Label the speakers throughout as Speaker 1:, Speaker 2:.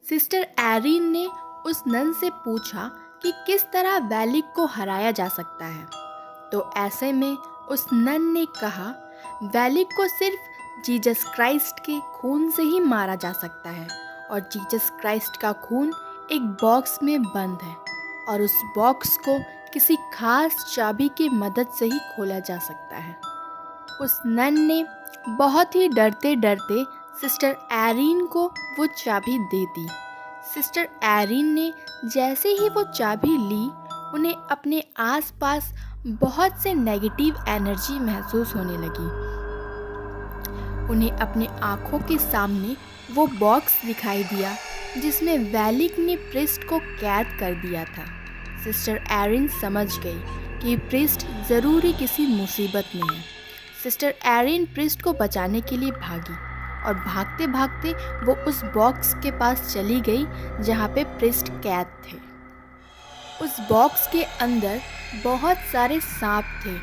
Speaker 1: Sister Erin ने उस none से पूछा कि किस तरह वैलिक को हराया जा सकता है। तो ऐसे में उस नन ने कहा, वैलिक को सिर्फ जीसस क्राइस्ट के खून से ही मारा जा सकता है और जीसस क्राइस्ट का खून एक बॉक्स में बंद है और उस बॉक्स को किसी खास चाबी की मदद से ही खोला जा सकता है। उस नन ने बहुत ही डरते डरते सिस्टर एरिन को वो चाबी दे दी। सिस्टर एरिन ने जैसे ही वो चाबी ली, उन्हें अपने आसपास बहुत से नेगेटिव एनर्जी महसूस होने लगी। उन्हें अपने आँखों के सामने वो बॉक्स दिखाई दिया जिसमें वैलिक ने प्रिस्ट को कैद कर दिया था। सिस्टर एरिन समझ गई कि प्रिस्ट ज़रूर किसी मुसीबत में है। सिस्टर एरिन प्रिस्ट को बचाने के लिए भागी और भागते भागते वो उस बॉक्स के पास चली गई जहाँ पे प्रिस्ट कैद थे। उस बॉक्स के अंदर बहुत सारे सांप थे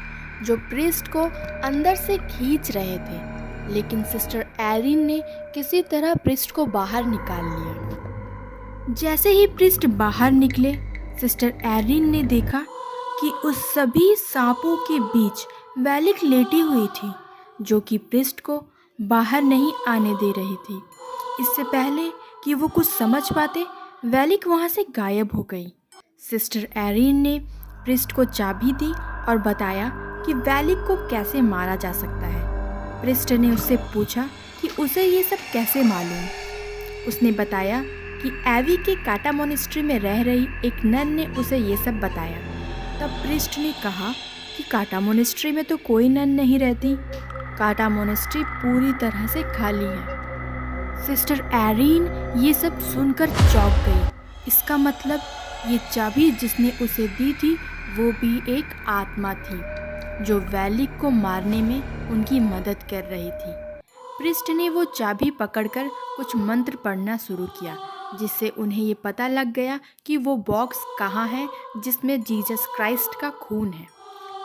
Speaker 1: जो प्रिस्ट को अंदर से खींच रहे थे, लेकिन सिस्टर एरिन ने किसी तरह प्रिस्ट को बाहर निकाल लिया। जैसे ही प्रिस्ट बाहर निकले, सिस्टर एरिन ने देखा कि उस सभी सांपों के बीच वैलिक लेटी हुई थी, जो कि प्रिस्ट को बाहर नहीं आने दे रही थी। इससे पहले कि वो कुछ समझ पाते, वैलिक वहाँ से गायब हो गई। सिस्टर एरिन ने प्रिस्ट को चाबी दी और बताया कि वैलिक को कैसे मारा जा सकता है। प्रिस्ट ने उससे पूछा कि उसे ये सब कैसे मालूम। उसने बताया कि एवी के काटा मोनेस्ट्री में रह रही एक नन ने उसे ये सब बताया। तब प्रिस्ट ने कहा कि काटा मोनेस्ट्री में तो कोई नन नहीं रहती। काटा मोनेस्ट्री पूरी तरह से खाली है। सिस्टर एरिन ये सब सुनकर चौंक गई। इसका मतलब ये चाबी जिसने उसे दी थी वो भी एक आत्मा थी जो वैलिक को मारने में उनकी मदद कर रही थी। प्रिस्ट ने वो चाबी पकड़कर कुछ मंत्र पढ़ना शुरू किया, जिससे उन्हें ये पता लग गया कि वो बॉक्स कहाँ है जिसमें जीसस क्राइस्ट का खून है।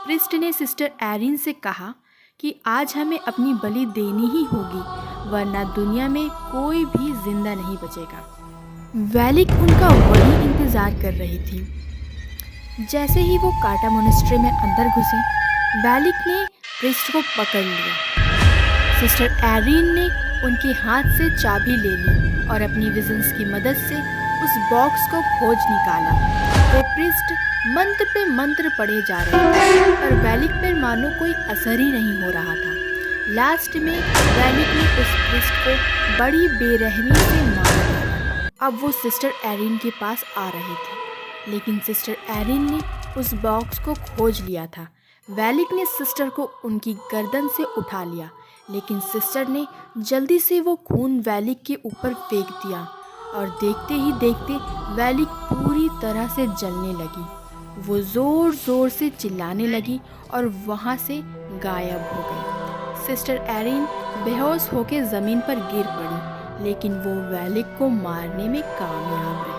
Speaker 1: प्रिस्ट ने सिस्टर एरिन से कहा कि आज हमें अपनी बलि देनी ही होगी, वरना दुनिया में कोई भी जिंदा नहीं बचेगा। वैलिक उनका वही इंतज़ार कर रही थी। जैसे ही वो काटा मोनेस्ट्री में अंदर घुसे, वैलिक ने प्रिस्ट को पकड़ लिया। सिस्टर एरिन ने उनके हाथ से चाबी ले ली और अपनी विजन्स की मदद से उस बॉक्स को खोज निकाला। वो प्रिस्ट मंत्र पे मंत्र पढ़े जा रहे थे, पर वैलिक पर मानो कोई असर ही नहीं हो रहा था। लास्ट में वैलिक ने उस प्रिस्ट को बड़ी बेरहमी से मार दिया। अब वो सिस्टर एरिन के पास आ रहे थे, लेकिन सिस्टर एरिन ने उस बॉक्स को खोज लिया था। वैलिक ने सिस्टर को उनकी गर्दन से उठा लिया, लेकिन सिस्टर ने जल्दी से वो खून वैलिक के ऊपर फेंक दिया और देखते ही देखते वैलिक पूरी तरह से जलने लगी। वो ज़ोर ज़ोर से चिल्लाने लगी और वहाँ से गायब हो गई। सिस्टर एरिन बेहोश होकर ज़मीन पर गिर पड़ी, लेकिन वो वैलिक को मारने में कामयाब रही।